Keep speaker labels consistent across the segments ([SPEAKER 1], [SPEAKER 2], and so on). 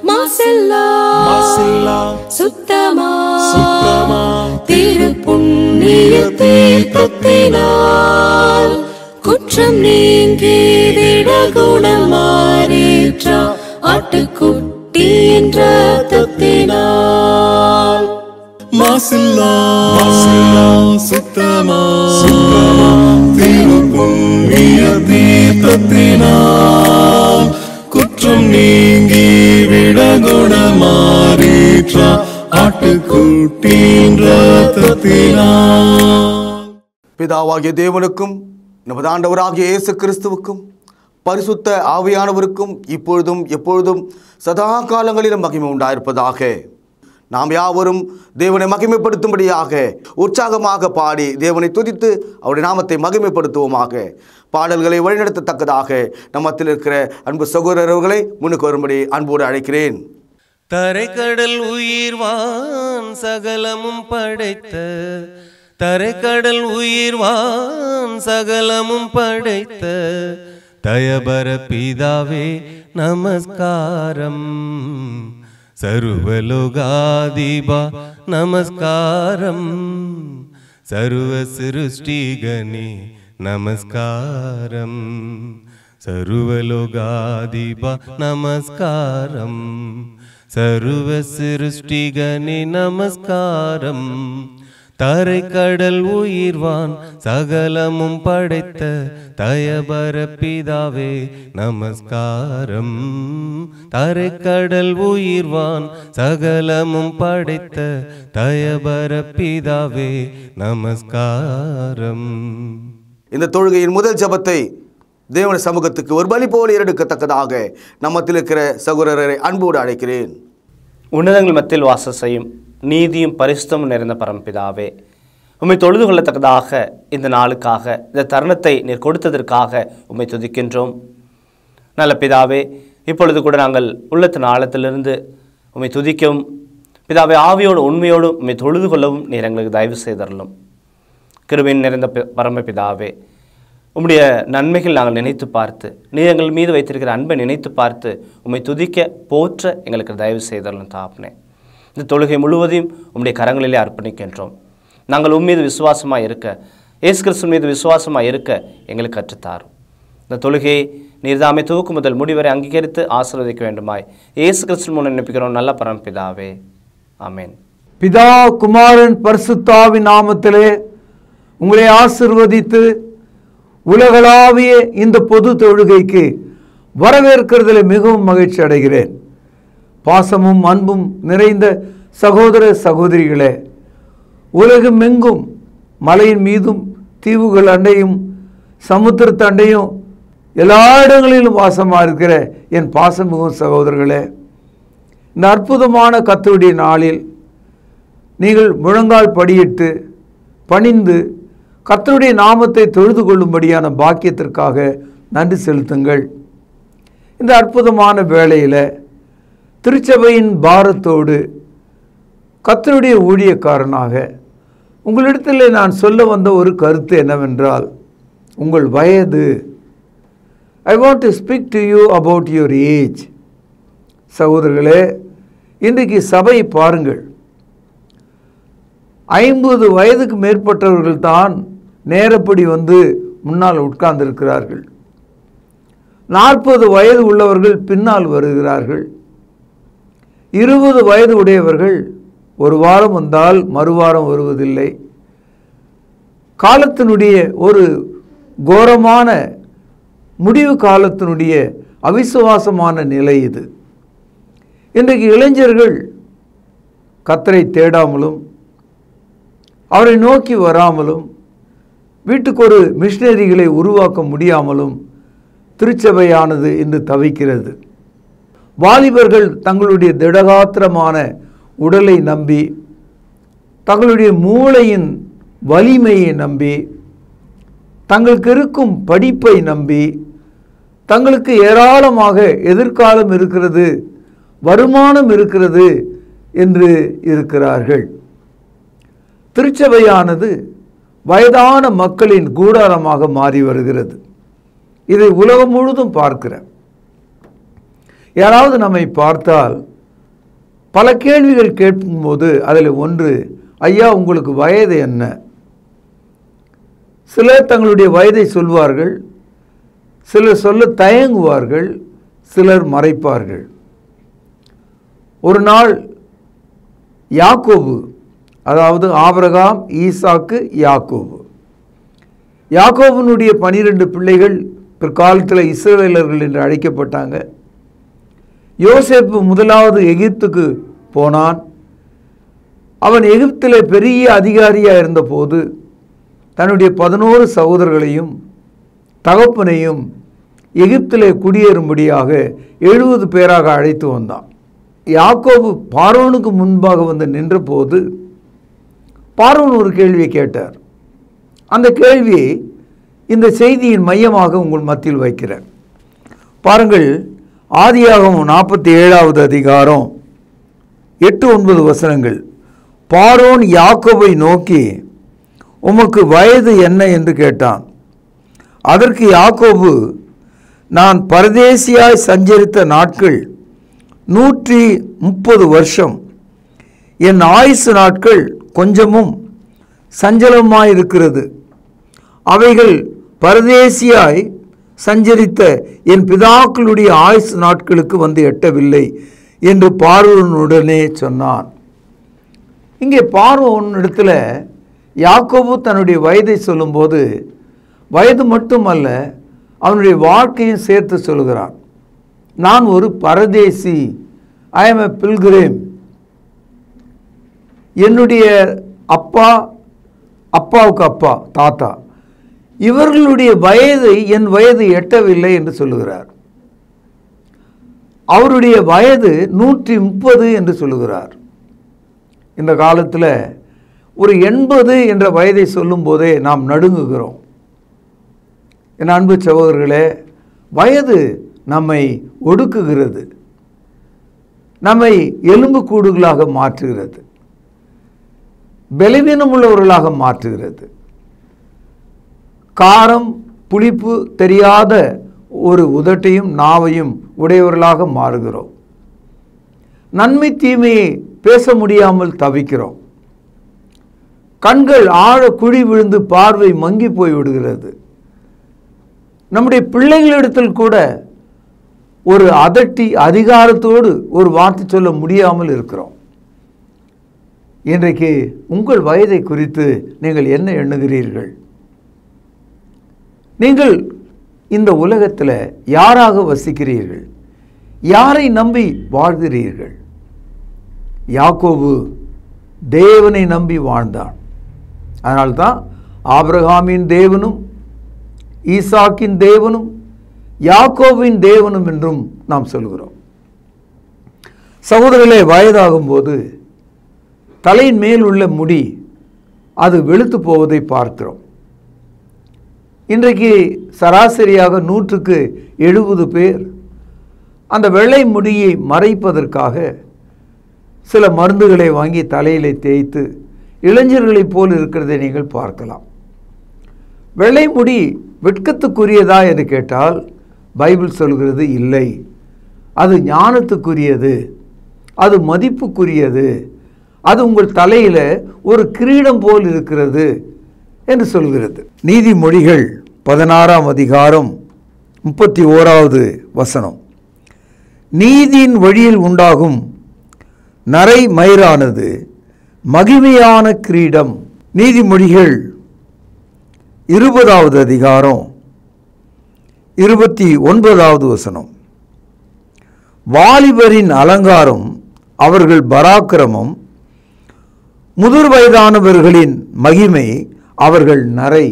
[SPEAKER 1] மாசெல்லா சுத்தமா திருப்புண்ணிய தீர்த்தத்தினால் குற்றம் நீங்கி விடகுணம் மாறேற்ற ஆட்டுக்குட்டி என்ற ரத்தத்தினால்
[SPEAKER 2] மாசில்லா சுத்தமா திருப்புண்ணிய தீர்த்தத்தினால் குற்றம் நீங்கி விடகுணமாறேற்ற ஆட்டுக்குட்டியின் ரத்தத்தினால்.
[SPEAKER 3] பிதாவாகிய தேவனுக்கும் நமது ஆண்டவராகிய இயேசு கிறிஸ்துவுக்கும் பரிசுத்த ஆவியானவருக்கும் இப்பொழுதும் எப்பொழுதும் சதா காலங்களிலும் மகிமை உண்டாயிருப்பதாக. நாம் யாவரும் தேவனை மகிமைப்படுத்தும்படியாக உற்சாகமாக பாடி தேவனை துதித்து அவருடைய நாமத்தை மகிமைப்படுத்துவோமாக. பாடல்களை வழிநடத்தத்தக்கதாக நம்மத்தில் இருக்கிற அன்பு சகோதரர்களை முன்னுக்கு வரும்படி அன்போடு அழைக்கிறேன்.
[SPEAKER 4] தரைக்கடல் உயிர்வான் சகலமும் படைத்த தரைக்கடல் உயிர்வான் சகலமும் படைத்த தயபர பிதாவே நமஸ்காரம். சர்வலோகாதிபா நமஸ்காரம். சர்வ சிருஷ்டிகனே நமஸ்காரம். சர்வலோகாதிபா நமஸ்காரம். சர்வ சிருஷ்டிகனே நமஸ்காரம். தரைக்கடல் உயிர்வான் சகலமும் படைத்த தயபர பிதாவே நமஸ்காரம். தரைக்கடல் உயிர்வான் சகலமும் படைத்த தயபர பிதாவே நமஸ்காரம்.
[SPEAKER 3] இந்த தொழுகையின் முதல் ஜெபத்தை தேவனுடைய சமூகத்துக்கு ஒரு பலி போல எடுக்கத்தக்கதாக நம்மத்தில் இருக்கிற சகோதரரை அன்போடு அழைக்கிறேன்.
[SPEAKER 5] உன்னதங்கள் மத்தியில் வாசம் செய்யும் நீதியும் பரிசுத்தமும் நிறைந்த பரமபிதாவே, உம்மை தொழுது கொள்ளத்தக்கதாக இந்த நாளுக்காக இந்த தருணத்தை நீர் கொடுத்ததற்காக உம்மை துதிக்கின்றோம். நல்ல பிதாவே, இப்பொழுது கூட நாங்கள் உள்ளத்தின் ஆழத்திலிருந்து உம்மை துதிக்கவும் பிதாவே ஆவியோடு உண்மையோடும் உம்மை தொழுது கொள்ளவும் நீர் எங்களுக்கு தயவு செய்தரலும். கிருபையின் நிறைந்த பரமபிதாவே, உம்முடைய நன்மைகள் நாங்கள் நினைத்து பார்த்து நீர் எங்கள் மீது வைத்திருக்கிற அன்பை நினைத்து பார்த்து உம்மை துதிக்க போற்ற எங்களுக்கு தயவு செய்தரலும் தாப்னே. இந்த தொழுகை முழுவதையும் உம்முடைய கரங்களிலே அர்ப்பணிக்கின்றோம். நாங்கள் உம்மீது விசுவாசமாக இருக்க, இயேசு கிறிஸ்து மீது விசுவாசமாக இருக்க எங்களுக்கு கற்றுத்தாரும். இந்த தொழுகையை நீர்தாமே துவக்கு முதல் முடிவரை அங்கீகரித்து ஆசீர்வதிக்க வேண்டுமாய் இயேசு கிறிஸ்து மூலம் நினைப்பிக்கிறோம் நல்ல பரமபிதாவே, ஆமென்.
[SPEAKER 6] பிதா குமாரன் பரிசுத்தாவின் நாமத்திலே உங்களை ஆசீர்வதித்து உலகளாவிய இந்த பொது தொழுகைக்கு வரவேற்கிறதுல மிகவும் மகிழ்ச்சி அடைகிறேன். பாசமும் அன்பும் நிறைந்த சகோதர சகோதரிகளே, உலகமெங்கும் மலையின் மீதும் தீவுகள் அண்டையும் சமுத்திரத்து அண்டையும் எல்லா இடங்களிலும் வாசமாக இருக்கிற என் பாசமிகும் சகோதரர்களே, இந்த அற்புதமான கர்த்தருடைய நாளில் நீங்கள் முழங்கால் படியிட்டு பணிந்து கர்த்தருடைய நாமத்தை தொழுது கொள்ளும்படியான பாக்கியத்திற்காக நன்றி செலுத்துங்கள். இந்த அற்புதமான வேளையில் திருச்சபையின் பாரத்தோடு கர்த்தருடைய ஊழியக்காரனாக உங்களிடத்தில் நான் சொல்ல வந்த ஒரு கருத்து என்னவென்றால், உங்கள் வயது. I want to speak to you about your age. சகோதரர்களே, இன்றைக்கு சபை பாருங்கள், 50 வயதுக்கு மேற்பட்டவர்கள் தான் நேரப்படி வந்து முன்னால் உட்கார்ந்திருக்கிறார்கள். 40 வயது உள்ளவர்கள் பின்னால் வருகிறார்கள். 20 வயது உடையவர்கள் ஒரு வாரம் வந்தால் மறுவாரம் வருவதில்லை. காலத்தினுடைய ஒரு கோரமான முடிவு காலத்தினுடைய அவிசுவாசமான நிலை இது. இன்றைக்கு இளைஞர்கள் கர்த்தரை தேடாமலும் அவரை நோக்கி வராமலும் வீட்டுக்கு ஒரு மிஷனரிகளை உருவாக்க முடியாமலும் திருச்சபையானது இன்று தவிக்கிறது. வாலிபர்கள் தங்களுடைய திடகாத்திரமான உடலை நம்பி, தங்களுடைய மூளையின் வலிமையை நம்பி, தங்களுக்கு இருக்கும் படிப்பை நம்பி, தங்களுக்கு ஏராளமாக எதிர்காலம் இருக்கிறது, வருமானம் இருக்கிறது என்று இருக்கிறார்கள். திருச்சபையானது வயதான மக்களின் கூடாரமாக மாறி வருகிறது. இதை உலகம் முழுதும் பார்க்கிறேன். யாராவது நம்மை பார்த்தால் பல கேள்விகள் கேட்கும்போது அதில் ஒன்று, ஐயா உங்களுக்கு வயது என்ன? சிலர் தங்களுடைய வயதை சொல்வார்கள், சிலர் சொல்ல தயங்குவார்கள், சிலர் மறைப்பார்கள். ஒரு நாள் யாக்கோபு, அதாவது ஆபிரகாம், ஈசாக்கு, யாக்கோபு, யாக்கோபுனுடைய 12 பிள்ளைகள் பிற்காலத்தில் இஸ்ரவேலர்கள் என்று அழைக்கப்பட்டாங்க. யோசேப்பு முதலாவது எகிப்துக்கு போனான். அவன் எகிப்தில் பெரிய அதிகாரியாக இருந்தபோது தன்னுடைய 11 சகோதரர்களையும் தகப்பனையும் எகிப்திலே குடியேறும்படியாக 70 பேராக அழைத்து வந்தான். யாக்கோபு பார்வோனுக்கு முன்பாக வந்து நின்றபோது பார்வோன் ஒரு கேள்வியை கேட்டார். அந்த கேள்வியை இந்த செய்தியின் மையமாக உங்கள் மத்தியில் வைக்கிறேன். பாருங்கள், ஆதியாகமம் 47வது அதிகாரம் 8-9 வசனங்கள். பார்வோன் யாக்கோபை நோக்கி, உமக்கு வயது என்ன என்று கேட்டான். அதற்கு யாக்கோபு, நான் பரதேசியாய் சஞ்சரித்த நாட்கள் 130 வருஷம், என் ஆயுசு நாட்கள் கொஞ்சமும் சஞ்சலமாயிருக்கிறது. அவைகள் பரதேசியாய் சஞ்சரித்த என் பிதாக்களுடைய ஆயுசு நாட்களுக்கு வந்து எட்டவில்லை என்று பார்வோனுடனே சொன்னான். இங்கே பார்வோன் இடத்துல யாக்கோபு தன்னுடைய வயதை சொல்லும்போது வயது மட்டுமல்ல, அவனுடைய வாழ்க்கையும் சேர்த்து சொல்கிறான். நான் ஒரு பரதேசி, ஐ எம் எ பில்கிரிம். என்னுடைய அப்பாவுக்கு அப்பா, தாத்தா, இவர்களுடைய வயது என் வயது எட்டவில்லை என்று சொல்லுகிறார். அவருடைய வயது 130 என்று சொல்லுகிறார். இந்த காலத்தில் ஒரு 80 என்ற வயதை சொல்லும் போதே நாம் நடுங்குகிறோம். என் அன்பு சகோதரர்களே, வயது நம்மை ஒடுக்குகிறது, நம்மை எலும்பு கூடுகளாக மாற்றுகிறது, பலவீனமுள்ளவர்களாக மாற்றுகிறது. காரம் புளிப்பு தெரியாத ஒரு உதட்டையும் நாவையும் உடையவர்களாக மாறுகிறோம். நன்மை தீமையை பேச முடியாமல் தவிக்கிறோம். கண்கள் ஆழ குழி விழுந்து பார்வை மங்கி போய் விடுகிறது. நம்முடைய பிள்ளைகளிடத்தில் கூட ஒரு அதட்டி அதிகாரத்தோடு ஒரு வார்த்தை சொல்ல முடியாமல் இருக்கிறோம். இன்றைக்கு உங்கள் வயதை குறித்து நீங்கள் என்ன எண்ணுகிறீர்கள்? நீங்கள் இந்த உலகத்தில் யாராக வசிக்கிறீர்கள்? யாரை நம்பி வாழ்கிறீர்கள்? யாக்கோபு தேவனை நம்பி வாழ்ந்தான். அதனால்தான் ஆபிரகாமின் தேவனும் ஈசாக்கின் தேவனும் யாக்கோபின் தேவனும் என்றும் நாம் சொல்கிறோம். சகோதரர்களே, வயதாகும்போது தலையின் மேல் உள்ள முடி அது வெளுத்து போவதை பார்க்கிறோம். இன்றைக்கு சராசரியாக 100க்கு 70 பேர் அந்த வெள்ளை முடியை மறைப்பதற்காக சில மருந்துகளை வாங்கி தலையிலே தேய்த்து இளைஞர்களைப் போல் இருக்கிறதை நீங்கள் பார்க்கலாம். வெள்ளை முடி வெட்கத்துக்குரியதா என்று கேட்டால் பைபிள் சொல்கிறது இல்லை, அது ஞானத்துக்குரியது, அது மதிப்புக்குரியது, அது உங்கள் தலையில் ஒரு கிரீடம் போல் இருக்கிறது என்று சொல்கிறது. நீதிமொழிகள் 16ஆம் அதிகாரம் 31வது வசனம். நீதியின் வழியில் உண்டாகும் நரை மயிரானது மகிமையான கிரீடம். நீதிமொழிகள் 20வது அதிகாரம் 29வது வசனம். வாலிபரின் அலங்காரம் அவர்கள் பராக்கிரமம், முதிர் வயதானவர்களின் மகிமை அவர்கள் நரை.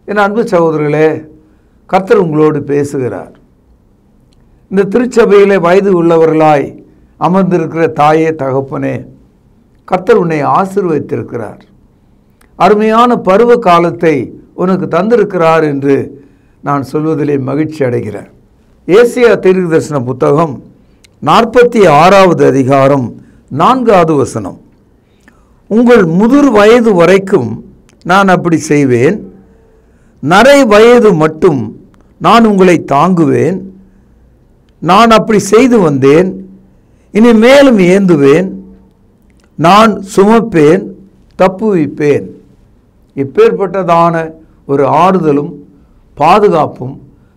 [SPEAKER 6] என் அன்பு சகோதரர்களே, கர்த்தர் உங்களோடு பேசுகிறார். இந்த திருச்சபையிலே வயது உள்ளவர்களாய் அமர்ந்திருக்கிற தாயே தகப்பனே, கர்த்தர் உன்னை ஆசீர்வதித்திருக்கிறார். அருமையான பருவ காலத்தை உனக்கு தந்திருக்கிறார் என்று நான் சொல்வதிலே மகிழ்ச்சி அடைகிறேன். ஏசியா தீர்க்கதரிசன புத்தகம் 46வது அதிகாரம் 4வது வசனம். உங்கள் முதிர் வயது வரைக்கும் நான் அப்படி செய்வேன், நரை வயது மட்டும் நான் உங்களை தாங்குவேன். நான் அப்படி செய்து வந்தேன், இனி மேலும் ஏந்துவேன், நான் சுமப்பேன், தப்புவிப்பேன். இப்பேற்பட்டதான ஒரு ஆறுதலும் பாதுகாப்பும்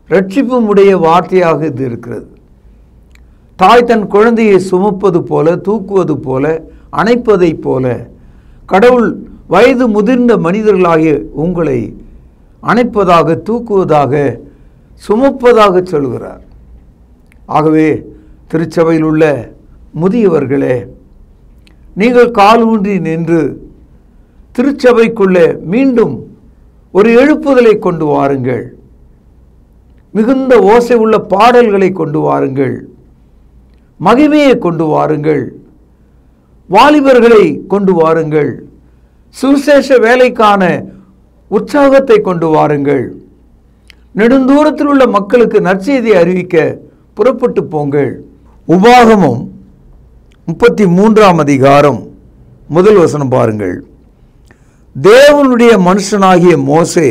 [SPEAKER 6] ரட்சிப்பும் உடைய வார்த்தையாக இது இருக்கிறது. தாய் தன் குழந்தையை சுமப்பது போல, தூக்குவது போல, அணைப்பதைப் போல கடவுள் வயது முதிர்ந்த மனிதர்களாகிய உங்களை அணைப்பதாக, தூக்குவதாக, சுமப்பதாக சொல்கிறார். ஆகவே திருச்சபையில் உள்ள முதியவர்களே, நீங்கள் கால் ஊன்றி நின்று திருச்சபைக்குள்ளே மீண்டும் ஒரு எழுப்புதலை கொண்டு வாருங்கள். மிகுந்த ஓசை உள்ள பாடல்களை கொண்டு வாருங்கள். மகிமையை கொண்டு வாருங்கள். வாலிபர்களை கொண்டு வாருங்கள். சுவிசேஷ வேலைக்கான உற்சாகத்தை கொண்டு வாருங்கள். நெடுந்தூரத்தில் உள்ள மக்களுக்கு நற்செய்தியை அறிவிக்க புறப்பட்டு போங்கள். உபாகமம் 33ஆம் அதிகாரம் முதல் வசனம் பாருங்கள். தேவனுடைய மனுஷனாகிய மோசே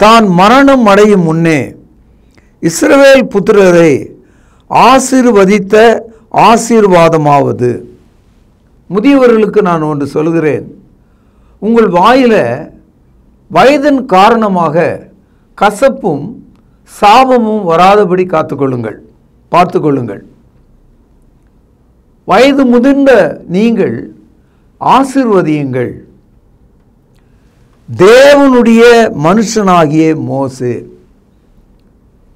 [SPEAKER 6] தான் மரணம் அடையும் முன்னே இஸ்ரவேல் புத்திரரை ஆசீர்வதித்த ஆசீர்வாதமாவது. முதியவர்களுக்கு நான் ஒன்று சொல்கிறேன், உங்கள் வாயில வயதின் காரணமாக கசப்பும் சாபமும் வராதபடி காத்துக்கொள்ளுங்கள், பார்த்து கொள்ளுங்கள். வயது முதிர்ந்த நீங்கள் ஆசீர்வதியுங்கள். தேவனுடைய மனுஷனாகிய மோசே,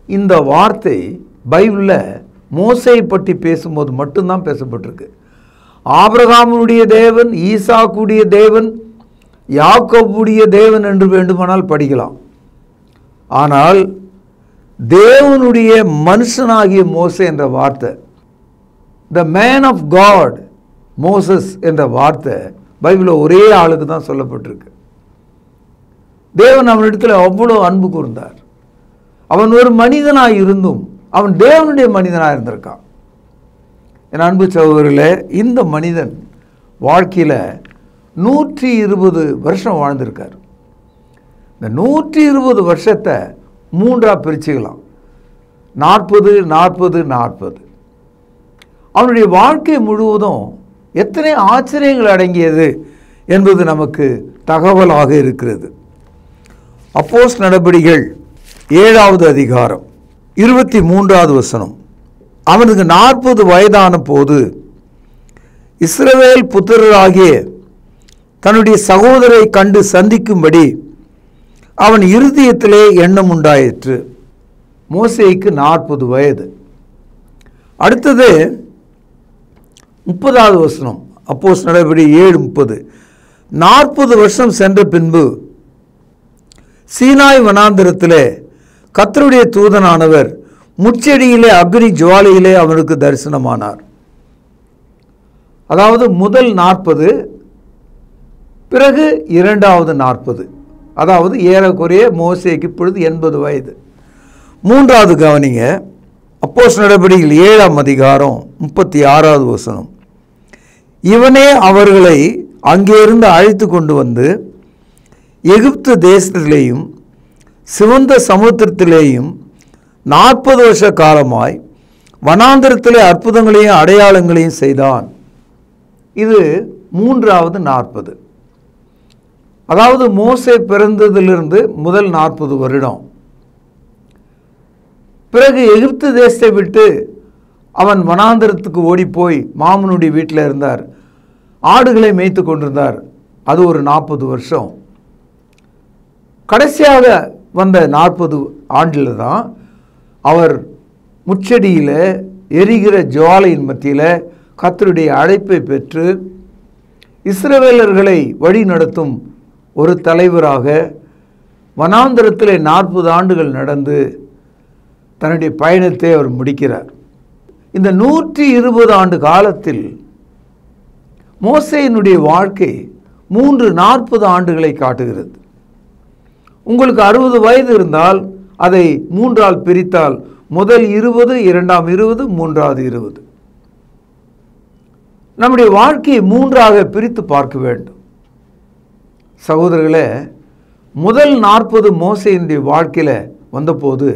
[SPEAKER 6] இந்த வார்த்தை பைபிளில் மோசையை பற்றி பேசும்போது மட்டும்தான் பேசப்பட்டிருக்கு. ஆபிரகாமுடைய தேவன், ஈசாக்குடைய தேவன், யாக்கோபுடைய தேவன் என்று வேண்டுமானால் படிக்கலாம். ஆனால் தேவனுடைய மனுஷனாகிய மோசே என்ற வார்த்தை, the man of God Moses என்ற வார்த்தை பைபிளில் ஒரே ஆளுக்கு தான் சொல்லப்பட்டிருக்கு. தேவன் அவனிடத்தில் அவ்வளோ அன்பு கூர்ந்தார். அவன் ஒரு மனிதனாக இருந்தும் அவன் தேவனுடைய மனிதனாக இருந்திருக்கான். என் அன்பு சகோதரர்களே, இந்த மனிதன் வாழ்க்கையில் 120 வருஷம் வாழ்ந்திருக்கார். இந்த 120 வருஷத்தை 3ஆக பிரிச்சுக்கலாம். 40 40 40. அவனுடைய வாழ்க்கை முழுவதும் எத்தனை ஆச்சரியங்கள் அடங்கியது என்பது நமக்கு தகவலாக இருக்கிறது. அப்போஸ்தலர் நடபடிகள் 7ஆவது அதிகாரம் 23ஆவது வசனம். அவனுக்கு 40 வயதான போது இஸ்ரவேல் புத்திரராகிய தன்னுடைய சகோதரை கண்டு சந்திக்கும்படி அவன் இருதயத்திலே எண்ணம் உண்டாயிற்று. மோசேக்கு 40 வயது. அடுத்தது 30ஆவது வசனம். அப்போஸ்தலர் நடபடி 7:30. 40 வருஷம் சென்ற பின்பு சீனாய் வனாந்தரத்திலே கர்த்தருடைய தூதனானவர் முச்செடியிலே அக்னி ஜுவாலையிலே அவனுக்கு தரிசனமானார். அதாவது முதல் 40, பிறகு 2வது 40. அதாவது ஏறக்குறைய மோசேக்கு இப்பொழுது 80 வயது. 3வது கவனிங்க. அப்போஸ்தலர் நடபடிகள் 7ஆம் அதிகாரம் 36வது வசனம். இவனே அவர்களை அங்கேருந்து அழைத்து கொண்டு வந்து எகிப்து தேசத்திலேயும் சிவந்த சமுத்திரத்திலேயும் 40 வருஷ காலமாய் வனாந்தரத்திலே அற்புதங்களையும் அடையாளங்களையும் செய்தான். இது 3வது 40. அதாவது மோசே பிறந்ததிலிருந்து முதல் 40 வருடம். பிறகு எகிப்து தேசத்தை விட்டு அவன் வனாந்தரத்துக்கு ஓடிப்போய் மாமனுடைய வீட்டில் இருந்தார். ஆடுகளை மேய்த்து கொண்டிருந்தார். அது ஒரு 40 வருஷம். கடைசியாக வந்த 40 ஆண்டில் தான் அவர் முச்செடியில் எரிகிற ஜுவாலையின் மத்தியில் கர்த்தருடைய அழைப்பை பெற்று இஸ்ரவேலர்களை வழி நடத்தும் ஒரு தலைவராக வனாந்தரத்தில் 40 ஆண்டுகள் நடந்து தன்னுடைய பயணத்தை அவர் முடிக்கிறார். இந்த 120 ஆண்டு காலத்தில் மோசேயினுடைய வாழ்க்கை 40 ஆண்டுகளை காட்டுகிறது. உங்களுக்கு 60 வயது இருந்தால் அதை 3ஆல் பிரித்தால் முதல் 20, 2ஆம் 20, 3வது 20. நம்முடைய வாழ்க்கையை 3ஆக பிரித்து பார்க்க வேண்டும். சகோதரர்களே, முதல் 40 மோசேயினுடைய வாழ்க்கையில் வந்தபோது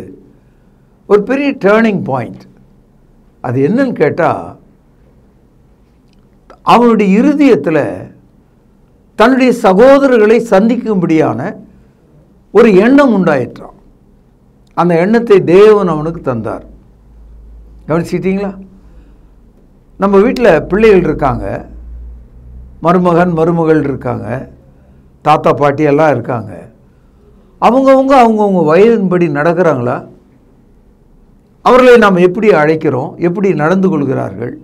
[SPEAKER 6] ஒரு பெரிய டேர்னிங் பாயிண்ட். அது என்னன்னு கேட்டால், அவனுடைய இருதயத்தில் தன்னுடைய சகோதரர்களை சந்திக்கும்படியான ஒரு எண்ணம் உண்டாயிற்றான். அந்த எண்ணத்தை தேவன் அவனுக்கு தந்தார். கவனிச்சிட்டீங்களா? நம்ம வீட்டில் பிள்ளைகள் இருக்காங்க, மருமகன் மருமகள் இருக்காங்க, தாத்தா பாட்டி எல்லாம் இருக்காங்க. அவங்கவுங்க வயதின்படி நடக்கிறாங்களா? அவர்களை நாம் எப்படி அழைக்கிறோம், எப்படி நடந்து கொள்கிறார்கள்?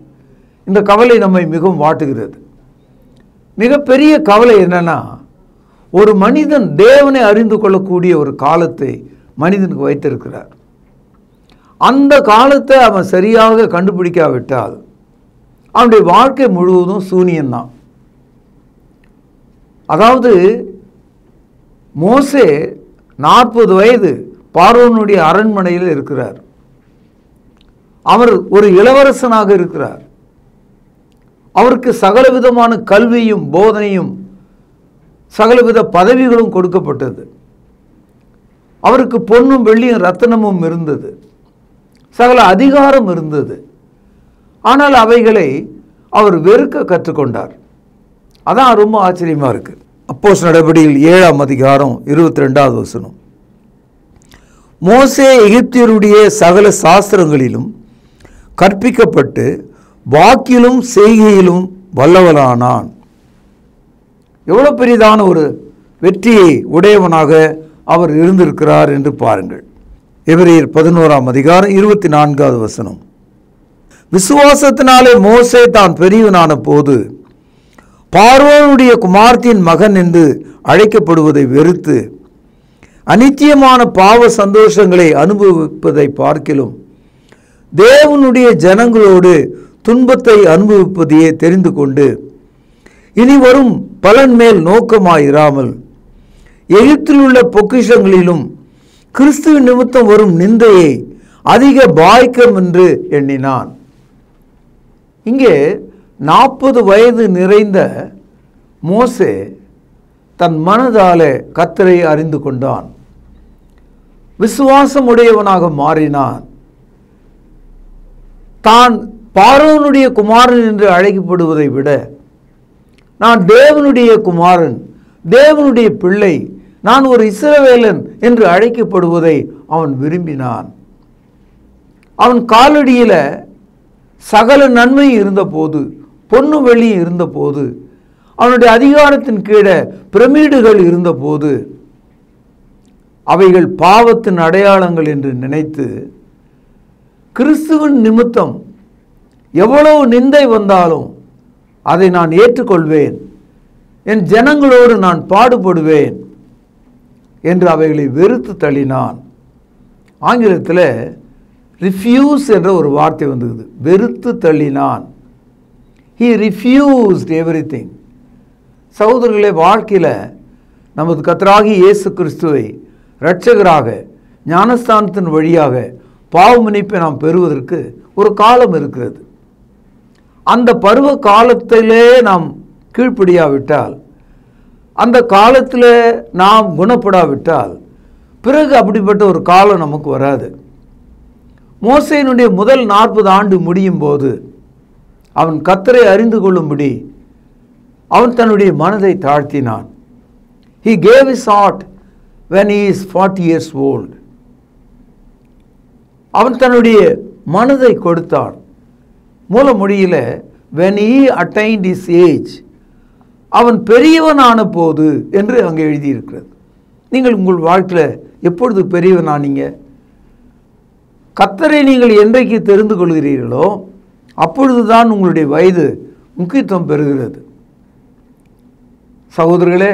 [SPEAKER 6] இந்த கவலை நம்மை மிகவும் வாட்டுகிறது. மிகப்பெரிய கவலை என்னன்னா, ஒரு மனிதன் தேவனை அறிந்து கொள்ளக்கூடிய ஒரு காலத்தை மனிதனுக்கு வைத்திருக்கிறார். அந்த காலத்தை அவன் சரியாக கண்டுபிடிக்காவிட்டால் அவனுடைய வாழ்க்கை முழுவதும் சூனியம்தான். அதாவது மோசே 40 வயது பார்வோனுடைய அரண்மனையில் இருக்கிறார். அவர் ஒரு இளவரசனாக இருக்கிறார். அவருக்கு சகலவிதமான கல்வியும் போதனையும் சகலவித பதவிகளும் கொடுக்கப்பட்டது. அவருக்கு பொன்னும் வெள்ளியும் ரத்தினமும் இருந்தது, சகல அதிகாரம் இருந்தது. ஆனால் அவைகளை அவர் வெறுக்க கற்றுக்கொண்டார். அதான் ரொம்ப ஆச்சரியமா இருக்கு. அப்போஸ்தலர் நடபடிகள் 7ஆம் அதிகாரம் 22வது வசனம். மோசே எகிப்தியருடைய சகல சாஸ்திரங்களிலும் கற்பிக்கப்பட்டு வாக்கிலும் செய்கையிலும் வல்லவனானான். எவ்வளவு பெரிதான ஒரு வெற்றியை உடையவனாக அவர் இருந்திருக்கிறார் என்று பாருங்கள். எபிரேயர் 11ஆம் அதிகாரம் 24வது வசனம். விசுவாசத்தினாலே மோசே தான் பெரியவனான போது பார்வோனுடைய குமார்த்தியின் மகன் என்று அழைக்கப்படுவதை வெறுத்து அநித்தியமான பாவ சந்தோஷங்களை அனுபவிப்பதை பார்க்கிலும் தேவனுடைய ஜனங்களோடு துன்பத்தை அனுபவிப்பதையே தெரிந்து கொண்டு இனி வரும் பலன் மேல் நோக்கமாயிராமல் எகிப்தில் உள்ள பொக்கிஷங்களிலும் கிறிஸ்துவ நிமித்தம் வரும் நிந்தையை அதிக பாய்க்கம் என்று எண்ணினான். இங்கே 40 வயது நிறைந்த மோசே தன் மனதாலே கர்த்தரை அறிந்து கொண்டான், விசுவாசம் உடையவனாக மாறினான். தான் பார்வோனுடைய குமாரன் என்று அழைக்கப்படுவதை விட நான் தேவனுடைய குமாரன், தேவனுடைய பிள்ளை, நான் ஒரு இஸ்ரவேலன் என்று அழைக்கப்படுவதை அவன் விரும்பினான். அவன் காலடியில் சகல நன்மை இருந்தபோது, பொன்னு வெள்ளி இருந்தபோது, அவனுடைய அதிகாரத்தின் கீழே பிரமிடுகள் இருந்தபோது அவைகள் பாவத்தின் அடையாளங்கள் என்று நினைத்து கிறிஸ்துவின் நிமித்தம் எவ்வளவு நிந்தை வந்தாலும் அதை நான் ஏற்றுக்கொள்வேன், என் ஜனங்களோடு நான் பாடுபடுவேன் என்று அவைகளை வெறுத்து தள்ளினான். ஆங்கிலத்தில் ரிஃப்யூஸ் என்ற ஒரு வார்த்தை வந்தது. வெறுத்து தள்ளினான். He refused everything. சகோதரர்களே, வாழ்க்கையில் நமது கர்த்தராகிய இயேசு கிறிஸ்துவை இரட்சகராக ஞானஸ்தானத்தின் வழியாக பாவ மன்னிப்பை நாம் பெறுவதற்கு ஒரு காலம் இருக்கிறது. அந்த பருவ காலத்திலே நாம் கீழ்ப்படியாவிட்டால், அந்த காலத்தில் நாம் குணப்படாவிட்டால் பிறகு அப்படிப்பட்ட ஒரு காலம் நமக்கு வராது. மோசேயினுடைய முதல் 40 ஆண்டு முடியும் போது அவன் கர்த்தரை அறிந்து கொள்ளும்படி அவன் தன்னுடைய மனதை தாழ்த்தினான். He gave his heart when he is 40 years old. அவன் தன்னுடைய மனதை கொடுத்தான். மூல மொழியில் when he attained his age, அவன் பெரியவனான போது என்று அங்கே எழுதியிருக்கிறது. நீங்கள் உங்கள் வாழ்க்கையில் எப்பொழுது பெரியவனானீங்க? கர்த்தரை நீங்கள் என்றைக்கு தெரிந்து கொள்கிறீர்களோ அப்பொழுதுதான் உங்களுடைய வயது முக்கியத்துவம் பெறுகிறது. சகோதரர்களே,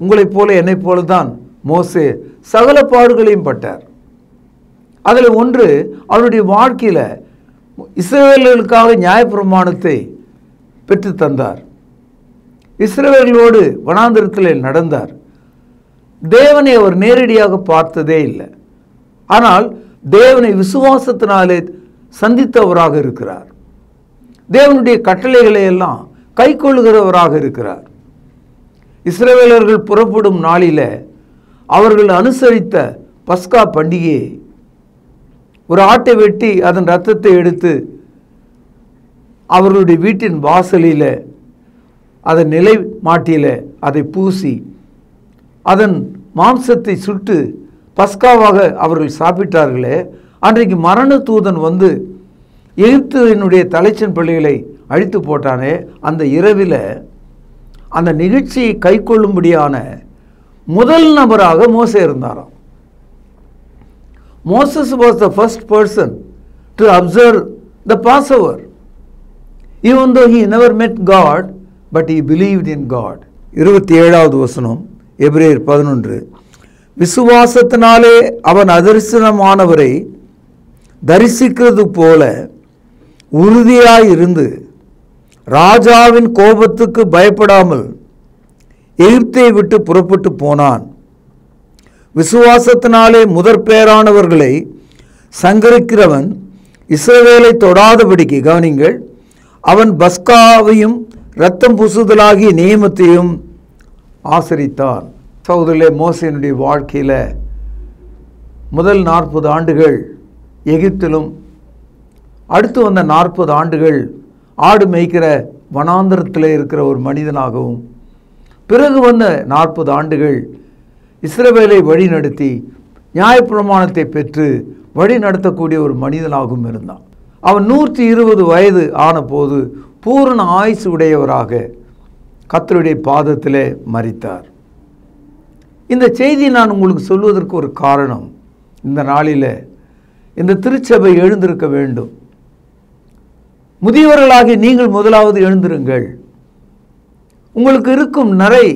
[SPEAKER 6] உங்களைப் போல என்னைப் போல தான் மோசே சகல பாடுகளையும் பட்டார். அதில் ஒன்று, அவருடைய வாழ்க்கையில் இஸ்ரவேலர்களுக்காக நியாயப்பிரமாணத்தை பெற்று தந்தார். இஸ்ரவேலர்களோடு வனாந்திரத்தில் நடந்தார். தேவனை அவர் நேரடியாக பார்த்ததே இல்லை. ஆனால் தேவனை விசுவாசத்தினாலே சந்தித்தவராக இருக்கிறார். தேவனுடைய கட்டளைகளை எல்லாம் கை கொள்ளுகிறவராக இருக்கிறார். இஸ்ரவேலர்கள் புறப்படும் நாளில் அவர்கள் அனுசரித்த பஸ்கா பண்டிகையை, ஒரு ஆட்டை வெட்டி அதன் இரத்தத்தை எடுத்து அவர்களுடைய வீட்டின் வாசலில் அதன் நிலை மாட்டியில் அதை பூசி அதன் மாம்சத்தை சுட்டு பஸ்காவாக அவர்கள் சாப்பிட்டார்களே, அன்றைக்கு மரண தூதன் வந்து எகிப்தினுடைய தலைச்சன் பிள்ளைகளை அழித்து போட்டானே, அந்த இரவில் அந்த நிகழ்ச்சியை கை கொள்ளும்படியான முதல் நபராக மோசே இருந்தாராம். Moses was the first person to observe the Passover. Even though he never met God, but he believed in God. 27வது வசனம் எபிரேயர் 11. விசுவாசத்தினாலே அவன் அதரிசனமானவரை தரிசிக்கிறது போல உறுதியாயிருந்து ராஜாவின் கோபத்துக்கு பயப்படாமல் எகிப்தை விட்டு புறப்பட்டு போனான். விசுவாசத்தினாலே முதற் பேரானவர்களை சங்கரிக்கிறவன் இஸ்ரவேலை தொடாதபடிக்கு, கவனிங்கள், அவன் பஸ்காவையும் இரத்தம் பூசுதலாகிய நியமத்தையும் ஆசரித்தான். சகோதரர்களே, மோசேயினுடைய வாழ்க்கையில் முதல் 40 ஆண்டுகள் எகிப்திலும், அடுத்து வந்த 40 ஆண்டுகள் ஆடு மேய்க்கிற வனாந்தரத்தில் இருக்கிற ஒரு மனிதனாகவும், பிறகு வந்த 40 ஆண்டுகள் இஸ்ரவேலை வழிநடத்தி நியாயப்பிரமாணத்தை பெற்று வழி நடத்தக்கூடிய ஒரு மனிதனாகவும் இருந்தான். அவன் 120 வயது ஆனபோது பூரண ஆயுசு உடையவராக கர்த்தருடைய பாதத்திலே மரித்தார். இந்த செய்தியை நான் உங்களுக்கு சொல்வதற்கு ஒரு காரணம், இந்த நாளில் இந்த திருச்சபை எழுந்திருக்க வேண்டும். முதியவர்களாகி நீங்கள் முதலாவது எழுந்திருங்கள். உங்களுக்கு இருக்கும் நிறை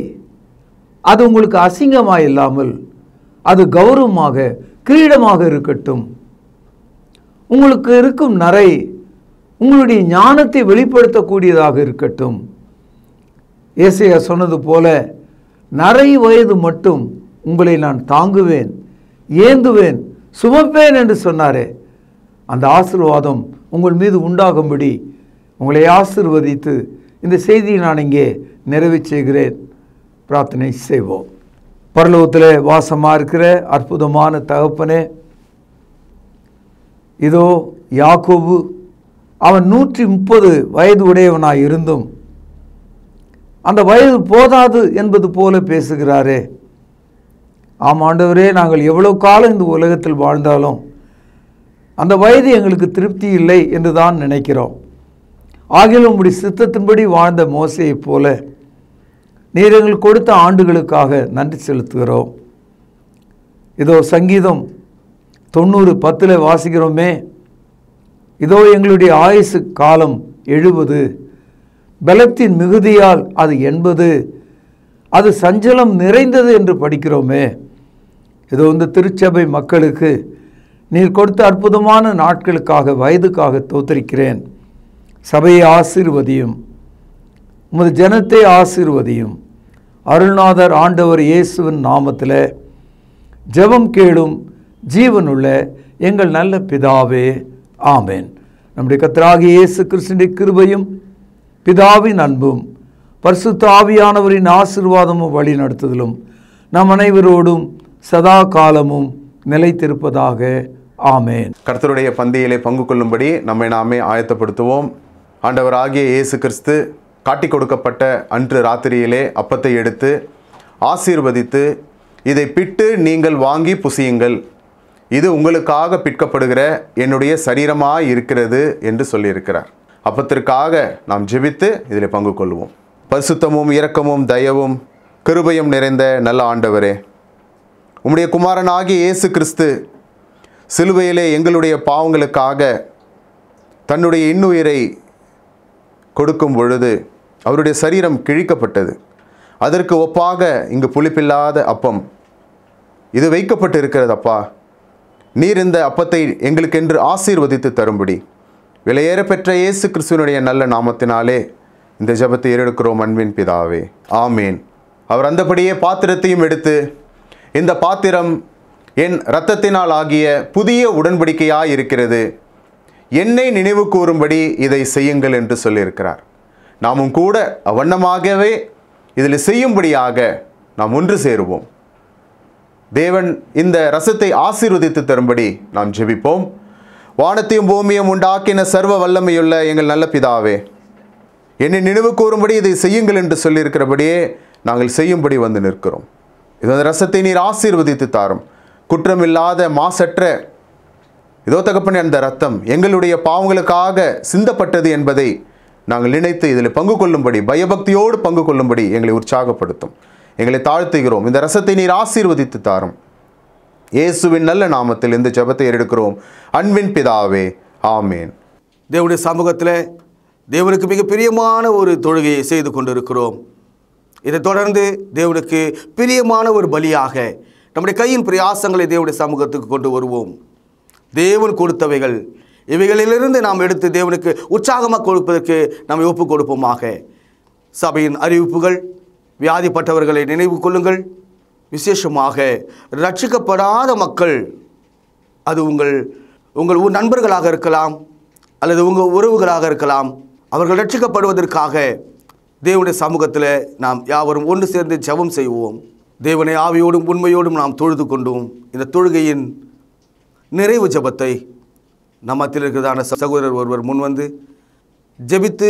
[SPEAKER 6] அது உங்களுக்கு அசிங்கமாக இல்லாமல் அது கௌரவமாக கிரீடமாக இருக்கட்டும். உங்களுக்கு இருக்கும் நிறை உங்களுடைய ஞானத்தை வெளிப்படுத்தக்கூடியதாக இருக்கட்டும். ஏசாயா சொன்னது போல, நிறை வயது மட்டும் உங்களை நான் தாங்குவேன், ஏந்துவேன், சுமப்பேன் என்று சொன்னாரே, அந்த ஆசீர்வாதம் உங்கள் மீது உண்டாகும்படி உங்களை ஆசீர்வதித்து இந்த செய்தியை நான் இங்கே நிறைவு செய்கிறேன். பிரார்த்தனை செய்வோம். பரலோகத்தில் வாசமாக இருக்கிற அற்புதமான தகப்பனே, இதோ யாக்கோபு அவன் 130 வயது உடையவனாய் இருந்தும் அந்த வயது போதாது என்பது போல பேசுகிறாரே. ஆம் ஆண்டவரே, நாங்கள் எவ்வளவு காலம் இந்த உலகத்தில் வாழ்ந்தாலும் அந்த வயது எங்களுக்கு திருப்தி இல்லை என்று தான் நினைக்கிறோம். ஆகிலும் உம்முடைய சித்தத்தின்படி வாழ்ந்த மோசேயைப் போல நீர் எங்களுக்கு கொடுத்த ஆண்டுகளுக்காக நன்றி செலுத்துகிறோம். இதோ சங்கீதம் 90:10 வாசிக்கிறோமே, இதோ எங்களுடைய ஆயுசு காலம் 70, பலத்தின் மிகுதியால் அது 80, அது சஞ்சலம் நிறைந்தது என்று படிக்கிறோமே. இதோ இந்த திருச்சபை மக்களுக்கு நீர் கொடுத்த அற்புதமான நாட்களுக்காக, வயதுக்காக தோத்தரிக்கிறேன். சபையை ஆசீர்வதியும், உமது ஜனத்தை ஆசீர்வதியும். அருள்நாதர் ஆண்டவர் இயேசுவின் நாமத்தில் ஜெபம் கேளும் ஜீவனுள்ள எங்கள் நல்ல பிதாவே, ஆமேன். நம்முடைய கர்த்தராகிய இயேசு கிறிஸ்துவின் கிருபையும் பிதாவின் அன்பும் பரிசுத்த ஆவியானவரின் ஆசீர்வாதமும் வழி நடத்துதலும் நம் அனைவரோடும் சதா காலமும் நிலைத்திருப்பதாக. ஆமேன்.
[SPEAKER 3] கர்த்தருடைய பந்தியிலே பங்கு கொள்ளும்படி நம்மை நாமே ஆயத்தப்படுத்துவோம். ஆண்டவராகிய இயேசு கிறிஸ்து காட்டிக் கொடுக்கப்பட்ட அன்று ராத்திரியிலே அப்பத்தை எடுத்து ஆசீர்வதித்து, இதை பிட்டு நீங்கள் வாங்கி புசியுங்கள், இது உங்களுக்காக பிற்கப்படுகிற என்னுடைய சரீரமாய் இருக்கிறது என்று சொல்லியிருக்கிறார். அப்பத்திற்காக நாம் ஜெபித்து இதில் பங்கு கொள்வோம். பரிசுத்தமும் இரக்கமும் தயவும் கிருபையும் நிறைந்த நல்ல ஆண்டவரே, உம்முடைய குமாரனாகிய இயேசு கிறிஸ்து சிலுவையிலே எங்களுடைய பாவங்களுக்காக தன்னுடைய இன்னுயிரை கொடுக்கும் பொழுது அவருடைய சரீரம் கிழிக்கப்பட்டது. அதற்கு ஒப்பாக இங்கு புளிப்பில்லாத அப்பம் இது வைக்கப்பட்டு இருக்கிறது. அப்பா, நீர் இந்த அப்பத்தை எங்களுக்கென்று ஆசீர்வதித்து தரும்படி விலையேற பெற்ற இயேசு கிறிஸ்துவனுடைய நல்ல நாமத்தினாலே இந்த ஜெபத்தை ஏறெடுக்கிறோம் அன்பின் பிதாவே, ஆமேன். அவர் அந்தபடியே பாத்திரத்தையும் எடுத்து, இந்த பாத்திரம் என் இரத்தத்தினால் ஆகிய புதிய உடன்படிக்கையாய் இருக்கிறது, என்னை நினைவு கூறும்படி இதை செய்யுங்கள் என்று சொல்லியிருக்கிறார். நாமும் கூட அவ்வண்ணமாகவே இதில் செய்யும்படியாக நாம் ஒன்று சேருவோம். தேவன் இந்த ரசத்தை ஆசீர்வதித்து தரும்படி நாம் ஜெபிப்போம். வானத்தையும் பூமியும் உண்டாக்கின சர்வ வல்லமையுள்ள எங்கள் நல்ல பிதாவே, என்னை நினைவு கூறும்படி இதை செய்யுங்கள் என்று சொல்லியிருக்கிறபடியே நாங்கள் செய்யும்படி வந்து நிற்கிறோம். இந்த ரசத்தை நீர் ஆசீர்வதித்து தாரும். குற்றமில்லாத மாசற்ற இதோ தகப்பனே, அந்த ரத்தம் எங்களுடைய பாவங்களுக்காக சிந்தப்பட்டது என்பதை நாங்கள் நினைத்து இதில் பங்கு கொள்ளும்படி, பயபக்தியோடு பங்கு கொள்ளும்படி எங்களை உற்சாகப்படுத்தும். எங்களை தாழ்த்துகிறோம். இந்த ரசத்தை நீர் ஆசீர்வதித்து தாரும். இயேசுவின் நல்ல நாமத்தில் இந்த ஜெபத்தை எடுக்கிறோம் அன்பின் பிதாவே, ஆமேன்.
[SPEAKER 7] தேவனுடைய சமூகத்தில் தேவனுக்கு மிக பிரியமான ஒரு தொழுகையை செய்து கொண்டிருக்கிறோம். இதை தொடர்ந்து தேவனுக்கு பிரியமான ஒரு பலியாக நம்முடைய கையின் பிரயாசங்களை தேவனுடைய சமூகத்துக்கு கொண்டு வருவோம். தேவன் கொடுத்தவைகள், இவைகளிலிருந்து நாம் எடுத்து தேவனுக்கு உற்சாகமாக கொடுப்பதற்கு நாம் ஒப்புக் கொடுப்போமாக. சபையின் அறிவிப்புகள், வியாதிப்பட்டவர்களை நினைவு கொள்ளுங்கள். விசேஷமாக ரட்சிக்கப்படாத மக்கள், அது உங்கள் நண்பர்களாக இருக்கலாம் அல்லது உங்கள் உறவுகளாக இருக்கலாம், அவர்கள் ரட்சிக்கப்படுவதற்காக தேவனுடைய சமூகத்தில் நாம் யாவரும் ஒன்று சேர்ந்து ஜெபம் செய்வோம். தேவனை ஆவியோடும் உண்மையோடும் நாம் தொழுது கொண்டோம். இந்த தொழுகையின் நிறைவு ஜெபத்தை நம் மத்தியில் இருக்கிறதான சகோதரர் ஒருவர் முன்வந்து ஜெபித்து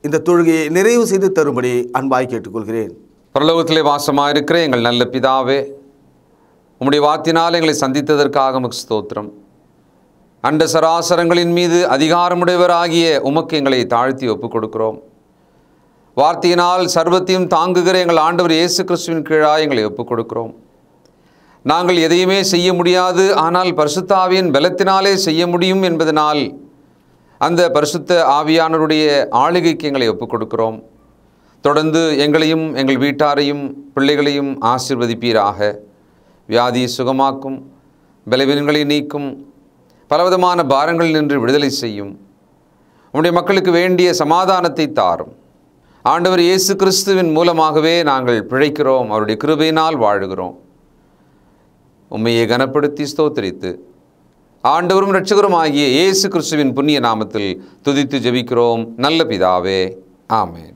[SPEAKER 7] இந்த தொழுகையை நிறைவு செய்து தரும்படி அன்பாய் கேட்டுக்கொள்கிறேன்.
[SPEAKER 8] பரலோகத்திலே வாசமாக இருக்கிற எங்கள் நல்ல பிதாவே, உம்முடைய வார்த்தையினால் எங்களை சந்தித்ததற்காக உமக்கு ஸ்தோத்திரம். அண்ட சராசரங்களின் மீது அதிகாரமுடையவராகிய உமக்கு எங்களை தாழ்த்தி ஒப்புக் கொடுக்கிறோம். வார்த்தையினால் சர்வத்தையும் தாங்குகிற எங்கள் ஆண்டவர் இயேசு கிறிஸ்துவின் கீழாக எங்களை ஒப்புக் கொடுக்கிறோம். நாங்கள் எதையுமே செய்ய முடியாது, ஆனால் பரிசுத்த ஆவியின் பலத்தினாலே செய்ய முடியும் என்பதனால் அந்த பரிசுத்த ஆவியானவருடைய ஆளுகைக்கு எங்களை ஒப்புக் கொடுக்கிறோம். தொடர்ந்து எங்களையும் எங்கள் வீட்டாரையும் பிள்ளைகளையும் ஆசீர்வதிப்பீராக. வியாதியை சுகமாக்கும், பலவீனங்களை நீக்கும், பலவிதமான பாரங்களில் நின்று விடுதலை செய்யும். உம்முடைய மக்களுக்கு வேண்டிய சமாதானத்தை தாரும். ஆண்டவர் இயேசு கிறிஸ்துவின் மூலமாகவே நாங்கள் பிழைக்கிறோம், அவருடைய கிருபையினால் வாழுகிறோம். உம்மையை கனப்படுத்தி ஸ்தோத்திரித்து ஆண்டவரும் இரட்சகரும் ஆகிய இயேசு கிறிஸ்துவின் புண்ணிய நாமத்தில் துதித்து ஜெபிக்கிறோம் நல்ல பிதாவே, ஆமென்.